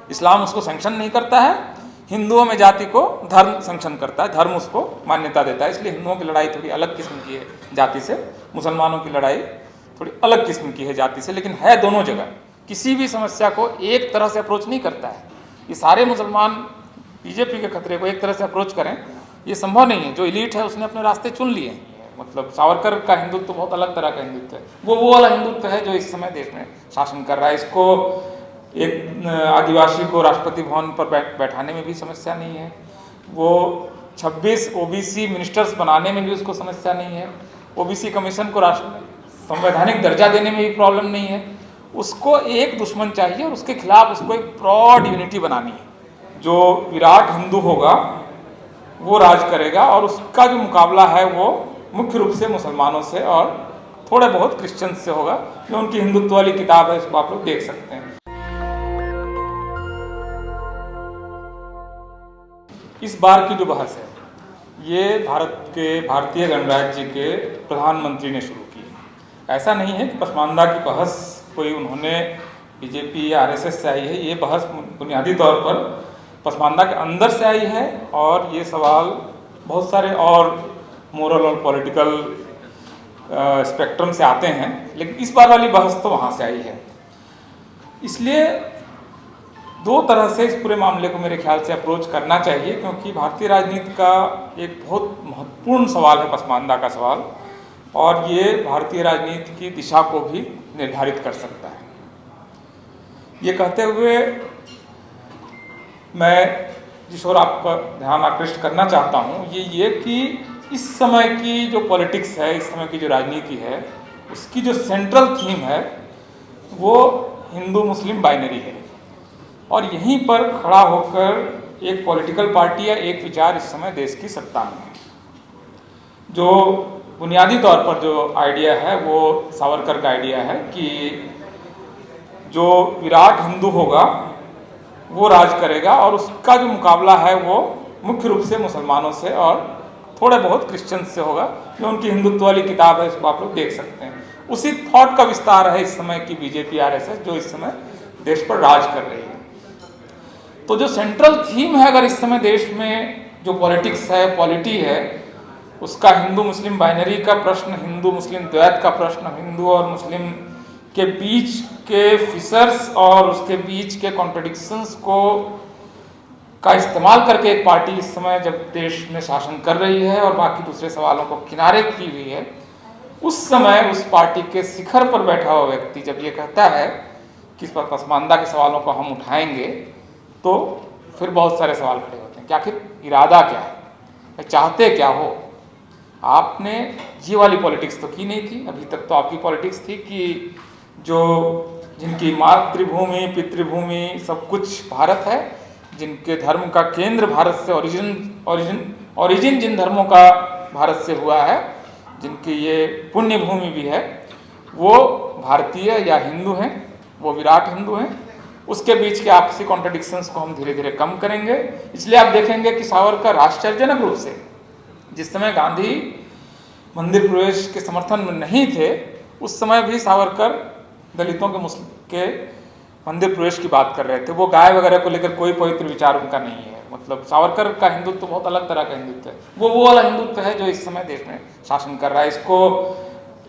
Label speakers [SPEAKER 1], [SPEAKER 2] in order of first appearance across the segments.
[SPEAKER 1] इस्लाम उसको सैंक्शन नहीं करता है, हिंदुओं में जाति को धर्म सैंक्शन करता है, धर्म उसको मान्यता देता है। इसलिए हिंदुओं की लड़ाई थोड़ी अलग किस्म की है जाति से, मुसलमानों की लड़ाई थोड़ी अलग किस्म की है जाति से, लेकिन है दोनों जगह। किसी भी समस्या को एक तरह से अप्रोच नहीं करता है। ये सारे मुसलमान बीजेपी के खतरे को एक तरह से अप्रोच करें, ये संभव नहीं है। जो इलीट है उसने अपने रास्ते चुन लिए हैं। मतलब सावरकर का हिंदुत्व तो बहुत अलग तरह का हिंदुत्व है, वो वाला हिंदुत्व है जो इस समय देश में शासन कर रहा है। इसको एक आदिवासी को राष्ट्रपति भवन पर बैठाने में भी समस्या नहीं है, वो 26 ओबीसी मिनिस्टर्स बनाने में भी उसको समस्या नहीं है, ओबीसी कमीशन को संवैधानिक दर्जा देने में भी प्रॉब्लम नहीं है। उसको एक दुश्मन चाहिए और उसके खिलाफ उसको एक ब्रॉड यूनिटी बनानी है। जो विराट हिंदू होगा वो राज करेगा और उसका जो मुकाबला है वो मुख्य रूप से मुसलमानों से और थोड़े बहुत क्रिश्चियन से होगा। जो उनकी हिंदुत्व वाली किताब है इसको आप लोग देख सकते हैं। इस बार की जो बहस है ये भारतीय गणराज्य के प्रधानमंत्री ने शुरू की है। ऐसा नहीं है कि पसमानदा की बहस कोई उन्होंने बीजेपी या आरएसएस से आई है। ये बहस बुनियादी तौर पर पसमानदा के अंदर से आई है और ये सवाल बहुत सारे और मोरल और पॉलिटिकल स्पेक्ट्रम से आते हैं, लेकिन इस बार वाली बहस तो वहाँ से आई है। इसलिए दो तरह से इस पूरे मामले को मेरे ख्याल से अप्रोच करना चाहिए, क्योंकि भारतीय राजनीति का एक बहुत महत्वपूर्ण सवाल है पसमानदा का सवाल, और ये भारतीय राजनीति की दिशा को भी निर्धारित कर सकता है। ये कहते हुए मैं जिस ओर आपका ध्यान आकृष्ट करना चाहता हूँ ये कि इस समय की जो पॉलिटिक्स है, इस समय की जो राजनीति है, उसकी जो सेंट्रल थीम है वो हिंदू मुस्लिम बाइनरी है। और यहीं पर खड़ा होकर एक पॉलिटिकल पार्टी या एक विचार इस समय देश की सत्ता में है। जो बुनियादी तौर पर जो आइडिया है वो सावरकर का आइडिया है कि जो विराट हिंदू होगा वो राज करेगा और उसका जो मुकाबला है वो मुख्य रूप से मुसलमानों से और थोड़े बहुत क्रिश्चियन से होगा। जो उनकी हिंदुत्व वाली किताब है इसको आप लोग देख सकते हैं। उसी थॉट का विस्तार है इस समय की बीजेपी आरएसएस जो इस समय देश पर राज कर रही है। तो जो सेंट्रल थीम है अगर इस समय देश में जो पॉलिटिक्स है, पॉलिटी है, उसका हिंदू मुस्लिम बाइनरी का प्रश्न, हिंदू मुस्लिम द्वैत का प्रश्न, हिंदू और मुस्लिम के बीच के फिशर्स और उसके बीच के कॉन्ट्रडिक्शंस को का इस्तेमाल करके एक पार्टी इस समय जब देश में शासन कर रही है और बाकी दूसरे सवालों को किनारे की हुई है, उस समय उस पार्टी के शिखर पर बैठा हुआ व्यक्ति जब ये कहता है कि इस पर पसमानदा के सवालों को हम उठाएंगे, तो फिर बहुत सारे सवाल खड़े होते हैं कि आखिर इरादा क्या है, चाहते क्या हो। आपने ये वाली पॉलिटिक्स तो की नहीं थी। अभी तक तो आपकी पॉलिटिक्स थी कि जो जिनकी मातृभूमि पितृभूमि सब कुछ भारत है, जिनके धर्म का केंद्र भारत से ओरिजिन जिन धर्मों का भारत से हुआ है, जिनकी ये पुण्य भूमि भी है, वो भारतीय या हिंदू हैं, वो विराट हिंदू हैं। उसके बीच के आपसी कॉन्ट्रडिक्शंस को हम धीरे धीरे कम करेंगे। इसलिए आप देखेंगे कि सावरकर आश्चर्यजनक रूप से जिस समय गांधी मंदिर प्रवेश के समर्थन में नहीं थे, उस समय भी सावरकर दलितों के मंदिर प्रवेश की बात कर रहे थे। वो गाय वगैरह को लेकर कोई पवित्र विचार उनका नहीं है। मतलब सावरकर का हिंदुत्व तो बहुत अलग तरह का हिंदुत्व है, वो वाला हिंदुत्व है जो इस समय देश में शासन कर रहा है। इसको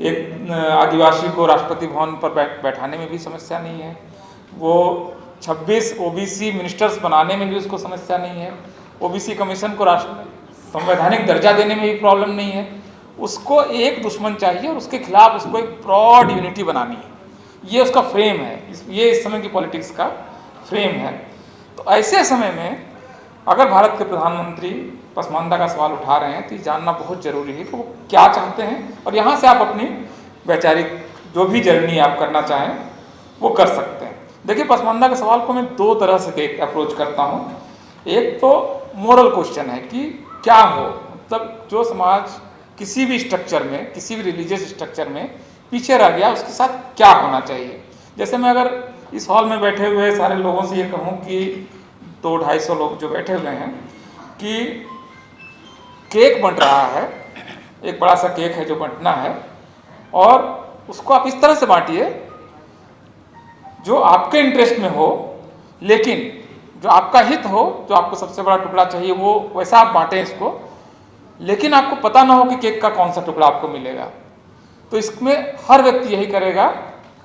[SPEAKER 1] एक आदिवासी को राष्ट्रपति भवन पर बैठाने में भी समस्या नहीं है, वो 26 ओबीसी मिनिस्टर्स बनाने में भी उसको समस्या नहीं है, ओबीसी कमीशन को संवैधानिक दर्जा देने में भी प्रॉब्लम नहीं है। उसको एक दुश्मन चाहिए और उसके खिलाफ उसको एक ब्रॉड यूनिटी बनानी है। ये उसका फ्रेम है, ये इस समय की पॉलिटिक्स का फ्रेम है। तो ऐसे समय में अगर भारत के प्रधानमंत्री पसमानदा का सवाल उठा रहे हैं तो ये जानना बहुत जरूरी है कि वो क्या चाहते हैं, और यहाँ से आप अपनी वैचारिक जो भी जर्नी आप करना चाहें वो कर सकते हैं। देखिए, पसमानदा के सवाल को मैं दो तरह से अप्रोच करता हूँ। एक तो मोरल क्वेश्चन है कि क्या हो, मतलब जो समाज किसी भी स्ट्रक्चर में, किसी भी रिलीजियस स्ट्रक्चर में पीछे रह गया, उसके साथ क्या होना चाहिए। जैसे मैं अगर इस हॉल में बैठे हुए सारे लोगों से ये कहूँ कि 200-250 लोग जो बैठे हुए हैं कि केक बंट रहा है, एक बड़ा सा केक है जो बंटना है, और उसको आप इस तरह से बांटिए जो आपके इंटरेस्ट में हो, लेकिन जो आपका हित हो, जो आपको सबसे बड़ा टुकड़ा चाहिए, वो वैसा आप बांटें इसको, लेकिन आपको पता ना हो कि केक का कौन सा टुकड़ा आपको मिलेगा। तो इसमें हर व्यक्ति यही करेगा,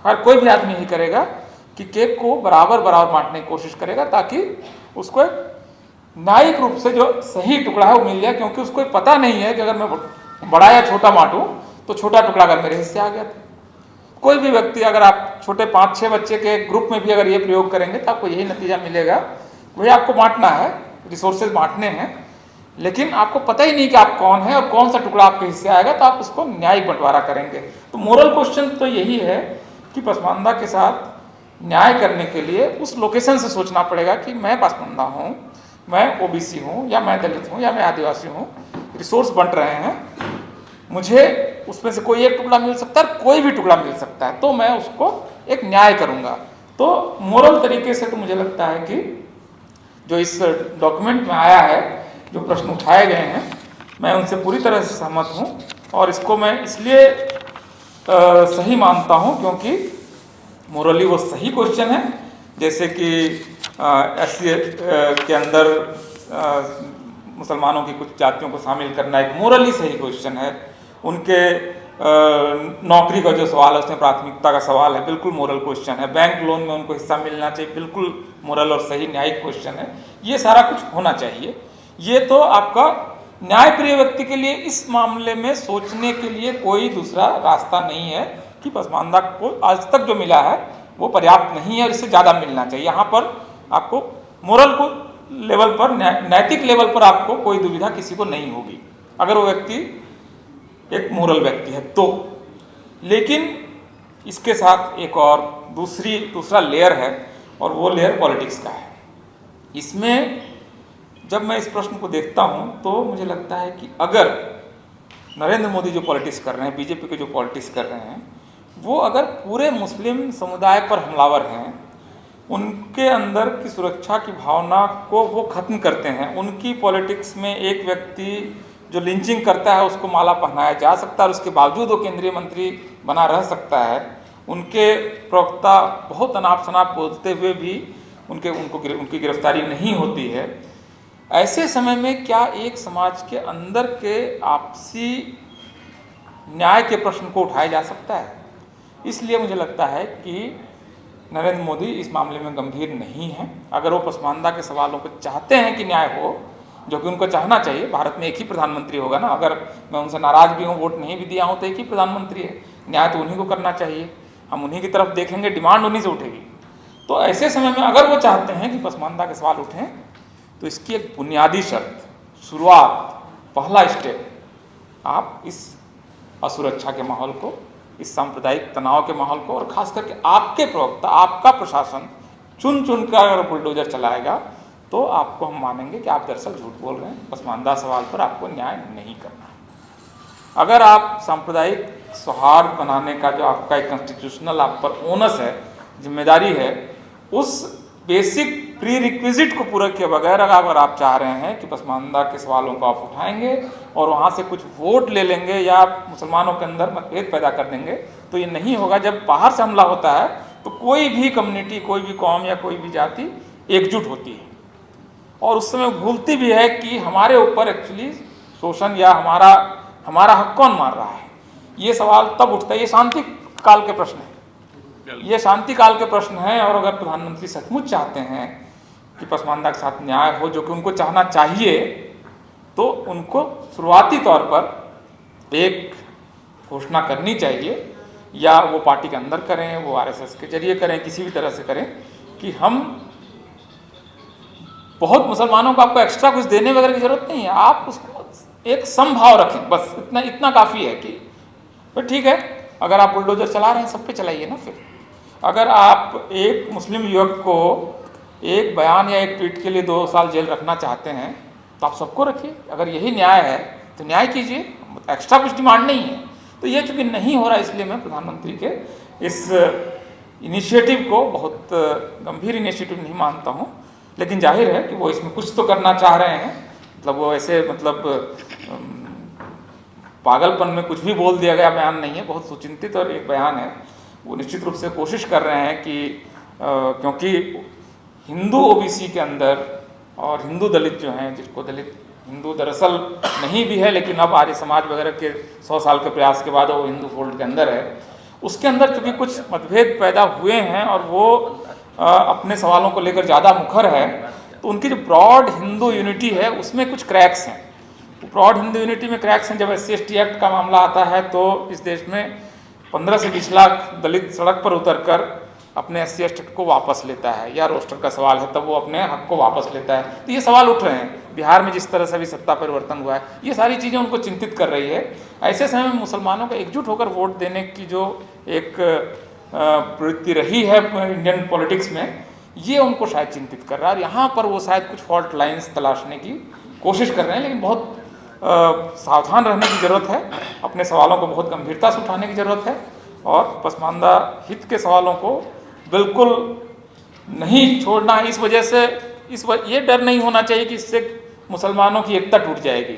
[SPEAKER 1] हर कोई भी आदमी यही करेगा कि केक को बराबर बराबर बांटने की कोशिश करेगा, ताकि उसको एक न्यायिक रूप से जो सही टुकड़ा है वो मिल जाए। क्योंकि उसको पता नहीं है कि अगर मैं बड़ा या छोटा बांटूं तो छोटा टुकड़ा अगर मेरे हिस्से आ गया तो। कोई भी व्यक्ति, अगर आप छोटे 5-6 बच्चे के ग्रुप में भी अगर ये प्रयोग करेंगे तो आपको यही नतीजा मिलेगा। वही आपको बांटना है, रिसोर्सेज बांटने हैं, लेकिन आपको पता ही नहीं कि आप कौन है और कौन सा टुकड़ा आपके हिस्से आएगा, तो आप उसको न्यायिक बंटवारा करेंगे। तो मोरल क्वेश्चन तो यही है कि पसमानदा के साथ न्याय करने के लिए उस लोकेशन से सोचना पड़ेगा कि मैं पसमानदा हूँ, मैं ओबीसी हूँ, या मैं दलित हूँ, या मैं आदिवासी हूँ, रिसोर्स बंट रहे हैं, मुझे उसमें से कोई एक टुकड़ा मिल सकता है, कोई भी टुकड़ा मिल सकता है, तो मैं उसको एक न्याय करूँगा। तो मोरल तरीके से तो मुझे लगता है कि जो इस डॉक्यूमेंट में आया है, जो प्रश्न उठाए गए हैं, मैं उनसे पूरी तरह से सहमत हूँ। और इसको मैं इसलिए सही मानता हूँ क्योंकि मोरली वो सही क्वेश्चन है। जैसे कि एससी के अंदर मुसलमानों की कुछ जातियों को शामिल करना एक मोरली सही क्वेश्चन है। उनके नौकरी का जो सवाल है उसमें प्राथमिकता का सवाल है, बिल्कुल मोरल क्वेश्चन है। बैंक लोन में उनको हिस्सा मिलना चाहिए, बिल्कुल मोरल और सही न्यायिक क्वेश्चन है। ये सारा कुछ होना चाहिए। ये तो आपका न्याय प्रिय व्यक्ति के लिए इस मामले में सोचने के लिए कोई दूसरा रास्ता नहीं है कि पसमानदा को आज तक जो मिला है वो पर्याप्त नहीं है और इससे ज़्यादा मिलना चाहिए। यहाँ पर आपको मोरल को लेवल पर, नैतिक लेवल पर आपको कोई दुविधा किसी को नहीं होगी अगर वो व्यक्ति एक मोरल व्यक्ति है तो। लेकिन इसके साथ एक और दूसरा लेयर है, और वो लेयर पॉलिटिक्स का है। इसमें जब मैं इस प्रश्न को देखता हूं तो मुझे लगता है कि अगर नरेंद्र मोदी जो पॉलिटिक्स कर रहे हैं, बीजेपी के जो पॉलिटिक्स कर रहे हैं, वो अगर पूरे मुस्लिम समुदाय पर हमलावर हैं, उनके अंदर की सुरक्षा की भावना को वो खत्म करते हैं, उनकी पॉलिटिक्स में एक व्यक्ति जो लिंचिंग करता है उसको माला पहनाया जा सकता है और उसके बावजूद वो केंद्रीय मंत्री बना रह सकता है, उनके प्रवक्ता बहुत अनाप शनाप बोलते हुए भी उनकी गिरफ्तारी नहीं होती है। ऐसे समय में क्या एक समाज के अंदर के आपसी न्याय के प्रश्न को उठाया जा सकता है? इसलिए मुझे लगता है कि नरेंद्र मोदी इस मामले में गंभीर नहीं है। अगर वो पसमानदा के सवालों को चाहते हैं कि न्याय हो, जो कि उनको चाहना चाहिए, भारत में एक ही प्रधानमंत्री होगा ना, अगर मैं उनसे नाराज भी हूँ, वोट नहीं भी दिया हूँ, तो एक ही प्रधानमंत्री है, न्याय तो उन्हीं को करना चाहिए, हम उन्हीं की तरफ देखेंगे, डिमांड उन्हीं से उठेगी। तो ऐसे समय में अगर वो चाहते हैं कि पसमानदा के सवाल उठें, तो इसकी एक बुनियादी शर्त, शुरुआत, पहला स्टेप, आप इस असुरक्षा के माहौल को, इस सांप्रदायिक तनाव के माहौल को, और खास करके आपके प्रवक्ता, आपका प्रशासन चुन चुन कर अगर बुलडोजर चलाएगा तो आपको हम मानेंगे कि आप दरअसल झूठ बोल रहे हैं। पसमानदा सवाल पर आपको न्याय नहीं करना। अगर आप सांप्रदायिक सौहार्द बनाने का जो आपका एक कॉन्स्टिट्यूशनल आप पर ओनस है, जिम्मेदारी है, उस बेसिक प्री रिक्विजिट को पूरा किए बगैर अगर आप चाह रहे हैं कि पसमानदा के सवालों को आप उठाएंगे और वहाँ से कुछ वोट ले लेंगे या मुसलमानों के अंदर मतभेद पैदा कर देंगे, तो ये नहीं होगा। जब बाहर से हमला होता है तो कोई भी कम्युनिटी, कोई भी कौम या कोई भी जाति एकजुट होती है और उस समय भूलती भी है कि हमारे ऊपर एक्चुअली शोषण या हमारा हक कौन मार रहा है। ये सवाल तब उठता है। ये शांति काल के प्रश्न है, ये शांति काल के प्रश्न हैं। और अगर प्रधानमंत्री सचमुच चाहते हैं कि पसमानदा के साथ न्याय हो, जो कि उनको चाहना चाहिए, तो उनको शुरुआती तौर पर एक घोषणा करनी चाहिए, या वो पार्टी के अंदर करें, वो आरएसएस के जरिए करें, किसी भी तरह से करें, कि हम बहुत मुसलमानों को आपको एक्स्ट्रा कुछ देने वगैरह की जरूरत नहीं है, आप उसको एक समभाव रखें, बस इतना काफ़ी है कि तो ठीक है, अगर आप बुलडोजर चला रहे हैं सब पे चलाइए ना। फिर अगर आप एक मुस्लिम युवक को एक बयान या एक ट्वीट के लिए 2 साल जेल रखना चाहते हैं तो आप सबको रखिए। अगर यही न्याय है तो न्याय कीजिए, एक्स्ट्रा कुछ डिमांड नहीं है। तो ये चूँकि नहीं हो रहा, इसलिए मैं प्रधानमंत्री के इस इनिशिएटिव को बहुत गंभीर इनिशिएटिव नहीं मानता हूँ। लेकिन जाहिर है कि वो इसमें कुछ तो करना चाह रहे हैं, मतलब वो ऐसे पागलपन में कुछ भी बोल दिया गया बयान नहीं है, बहुत सुचिंतित और एक बयान है। वो निश्चित रूप से कोशिश कर रहे हैं कि क्योंकि हिंदू ओबीसी के अंदर और हिंदू दलित जो हैं, जिसको दलित हिंदू दरअसल नहीं भी है लेकिन अब आर्य समाज वगैरह के 100 साल के प्रयास के बाद वो हिंदू फोल्ड के अंदर है, उसके अंदर चूँकि कुछ मतभेद पैदा हुए हैं और वो अपने सवालों को लेकर ज़्यादा मुखर है, तो उनकी जो ब्रॉड हिंदू यूनिटी है उसमें कुछ क्रैक्स हैं। ब्रॉड हिंदू यूनिटी में क्रैक्स हैं। जब SC/ST एक्ट का मामला आता है तो इस देश में 15 से 20 लाख दलित सड़क पर उतरकर अपने SC/ST को वापस लेता है, या रोस्टर का सवाल है तब वो अपने हक को वापस लेता है। तो ये सवाल उठ रहे हैं बिहार में जिस तरह से भी सत्ता परिवर्तन हुआ है, ये सारी चीज़ें उनको चिंतित कर रही है। ऐसे समय में मुसलमानों को एकजुट होकर वोट देने की जो एक प्रवृत्ति रही है इंडियन पॉलिटिक्स में, ये उनको शायद चिंतित कर रहा है। और यहाँ पर वो शायद कुछ फॉल्ट लाइन्स तलाशने की कोशिश कर रहे हैं, लेकिन बहुत सावधान रहने की ज़रूरत है, अपने सवालों को बहुत गंभीरता से उठाने की ज़रूरत है और पसमानदा हित के सवालों को बिल्कुल नहीं छोड़ना है। इस वजह से ये डर नहीं होना चाहिए कि इससे मुसलमानों की एकता टूट जाएगी।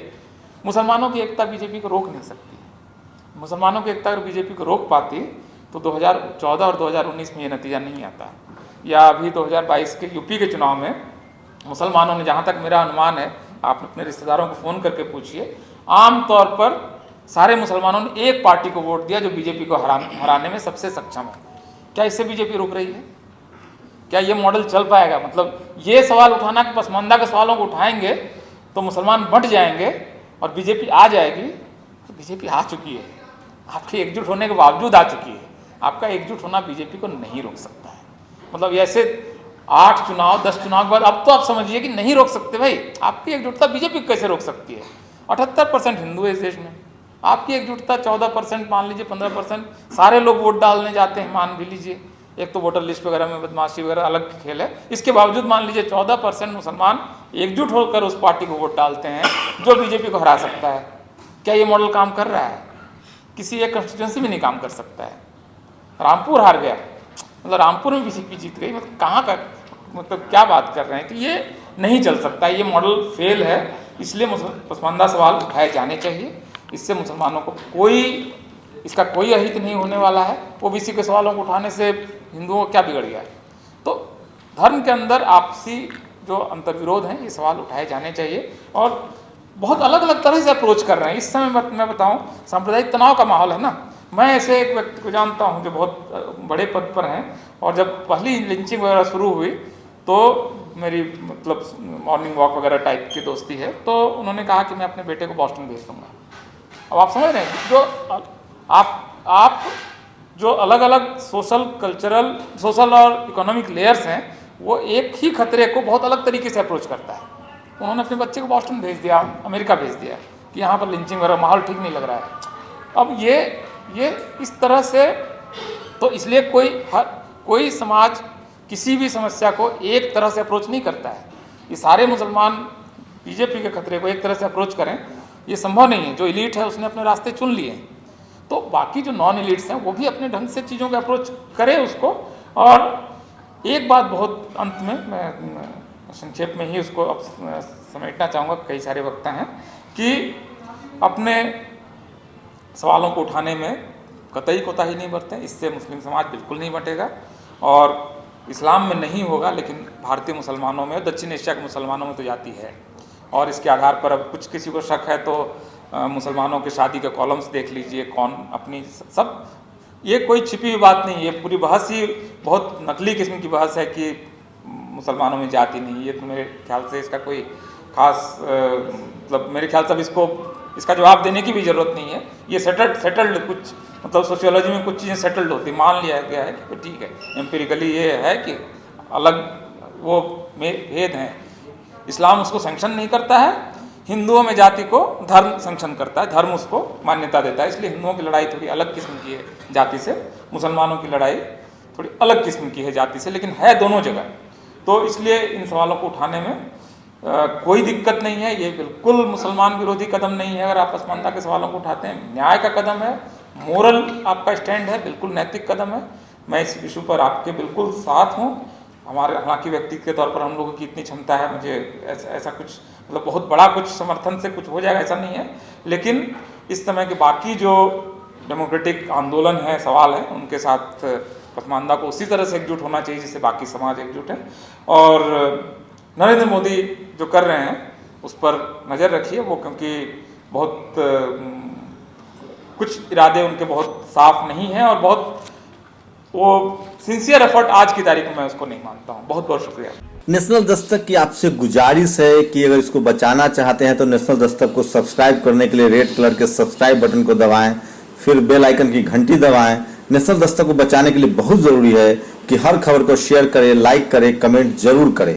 [SPEAKER 1] मुसलमानों की एकता बीजेपी को रोक नहीं सकती। मुसलमानों की एकता अगर बीजेपी को रोक पाती तो 2014 और 2019 में ये नतीजा नहीं आता, या अभी 2022 के यूपी के चुनाव में मुसलमानों ने, जहाँ तक मेरा अनुमान है, आप अपने रिश्तेदारों को फ़ोन करके पूछिए, आम तौर पर सारे मुसलमानों ने एक पार्टी को वोट दिया जो बीजेपी को हराने में सबसे सक्षम है। क्या इससे बीजेपी रुक रही है? क्या ये मॉडल चल पाएगा? मतलब ये सवाल उठाना कि पसमानदा के सवालों को उठाएंगे तो मुसलमान बंट जाएंगे और बीजेपी आ जाएगी, तो बीजेपी आ चुकी है, आपकी एकजुट होने के बावजूद आ चुकी है। आपका एकजुट होना बीजेपी को नहीं रोक सकता है। मतलब ऐसे 8 चुनाव 10 चुनाव के बाद अब तो आप समझिए कि नहीं रोक सकते भाई। आपकी एकजुटता बीजेपी कैसे रोक सकती है? 78% हिंदू है इस देश में, आपकी एकजुटता 14%, मान लीजिए 15%, सारे लोग वोट डालने जाते हैं, मान भी लीजिए। एक तो वोटर लिस्ट वगैरह में बदमाशी वगैरह अलग खेल है, इसके बावजूद मान लीजिए 14% मुसलमान एकजुट होकर उस पार्टी को वोट डालते हैं जो बीजेपी को हरा सकता है। क्या ये मॉडल काम कर रहा है? किसी एक कंस्टिट्यूंसी में नहीं काम कर सकता है। रामपुर हार गया, मतलब रामपुर में बीजेपी जीत गई, मतलब कहाँ का, मतलब क्या बात कर रहे हैं? कि ये नहीं चल सकता, ये मॉडल फेल है। इसलिए पसमानदा सवाल उठाए जाने चाहिए। इससे मुसलमानों को इसका कोई अहित नहीं होने वाला है। ओबीसी के सवालों को उठाने से हिंदुओं को क्या बिगड़ गया है? तो धर्म के अंदर आपसी जो अंतर्विरोध हैं, ये सवाल उठाए जाने चाहिए और बहुत अलग अलग तरह से अप्रोच कर रहे हैं। इस समय मैं बताऊं, सांप्रदायिक तनाव का माहौल है ना। मैं ऐसे एक व्यक्ति को जानता हूं जो बहुत बड़े पद पर हैं, और जब पहली लिंचिंग वगैरह शुरू हुई तो मेरी मतलब मॉर्निंग वॉक वगैरह टाइप की दोस्ती है, तो उन्होंने कहा कि मैं अपने बेटे को बॉस्टन भेज दूँगा। अब आप समझ रहे हैं, जो आप जो अलग अलग सोशल और इकोनॉमिक लेयर्स हैं, वो एक ही खतरे को बहुत अलग तरीके से अप्रोच करता है। उन्होंने अपने बच्चे को बॉस्टन भेज दिया, अमेरिका भेज दिया कि यहाँ पर लिंचिंग वगैरह माहौल ठीक नहीं लग रहा है। अब ये इस तरह से, तो इसलिए कोई समाज किसी भी समस्या को एक तरह से अप्रोच नहीं करता है। ये सारे मुसलमान बीजेपी के खतरे को एक तरह से अप्रोच करें, ये संभव नहीं है। जो इलीट है उसने अपने रास्ते चुन लिए हैं, तो बाकी जो नॉन इलीट्स हैं वो भी अपने ढंग से चीज़ों का अप्रोच करें उसको। और एक बात बहुत अंत में मैं संक्षेप में ही उसको अब समेटना चाहूँगा, कई सारे वक्ता हैं, कि अपने सवालों को उठाने में कतई कोताही नहीं बरतें। इससे मुस्लिम समाज बिल्कुल नहीं बटेगा और इस्लाम में नहीं होगा, लेकिन भारतीय मुसलमानों में, दक्षिण एशिया के मुसलमानों में तो जाती है। और इसके आधार पर अब कुछ किसी को शक है तो मुसलमानों के शादी के कॉलम्स देख लीजिए, कौन अपनी सब, ये कोई छिपी हुई बात नहीं। ये पूरी बहस ही बहुत नकली किस्म की बहस है कि मुसलमानों में जाति नहीं। ये तो मेरे ख्याल से इसका कोई खास मतलब मेरे ख्याल से अब इसका जवाब देने की भी ज़रूरत नहीं है। ये सेटल्ड कुछ, मतलब सोशियोलॉजी में कुछ चीज़ें सेटल्ड होती, मान लिया गया है कि ठीक है, एम्पिरिकली ये है कि अलग वो भेद हैं। इस्लाम उसको सैंक्शन नहीं करता है, हिंदुओं में जाति को धर्म सैंक्शन करता है, धर्म उसको मान्यता देता है। इसलिए हिंदुओं की लड़ाई थोड़ी अलग किस्म की है जाति से, मुसलमानों की लड़ाई थोड़ी अलग किस्म की है जाति से, लेकिन है दोनों जगह। तो इसलिए इन सवालों को उठाने में कोई दिक्कत नहीं है। ये बिल्कुल मुसलमान विरोधी कदम नहीं है। अगर आप पसमानदा के सवालों को उठाते हैं, न्याय का कदम है, मोरल आपका स्टैंड है, बिल्कुल नैतिक कदम है। मैं इस इशू पर आपके बिल्कुल साथ हूँ। हालांकि व्यक्ति के तौर पर हम लोगों की इतनी क्षमता है, मुझे ऐसा कुछ मतलब बहुत बड़ा कुछ समर्थन से कुछ हो जाएगा ऐसा नहीं है, लेकिन इस समय के बाकी जो डेमोक्रेटिक आंदोलन है, सवाल है, उनके साथ पसमानदा को उसी तरह से एकजुट होना चाहिए जिससे बाकी समाज एकजुट है। और नरेंद्र मोदी जो कर रहे हैं उस पर नज़र रखिए, वो क्योंकि बहुत कुछ इरादे उनके बहुत साफ नहीं हैं और बहुत वो सिंसियर एफर्ट आज की तारीख में मैं उसको नहीं मानता हूँ। बहुत बहुत शुक्रिया।
[SPEAKER 2] नेशनल दस्तक की आपसे गुजारिश है कि अगर इसको बचाना चाहते हैं तो नेशनल दस्तक को सब्सक्राइब करने के लिए रेड कलर के सब्सक्राइब बटन को दबाएं, फिर बेल आइकन की घंटी दबाएं। नेशनल दस्तक को बचाने के लिए बहुत ज़रूरी है कि हर खबर को शेयर करें, लाइक करें, कमेंट जरूर करें।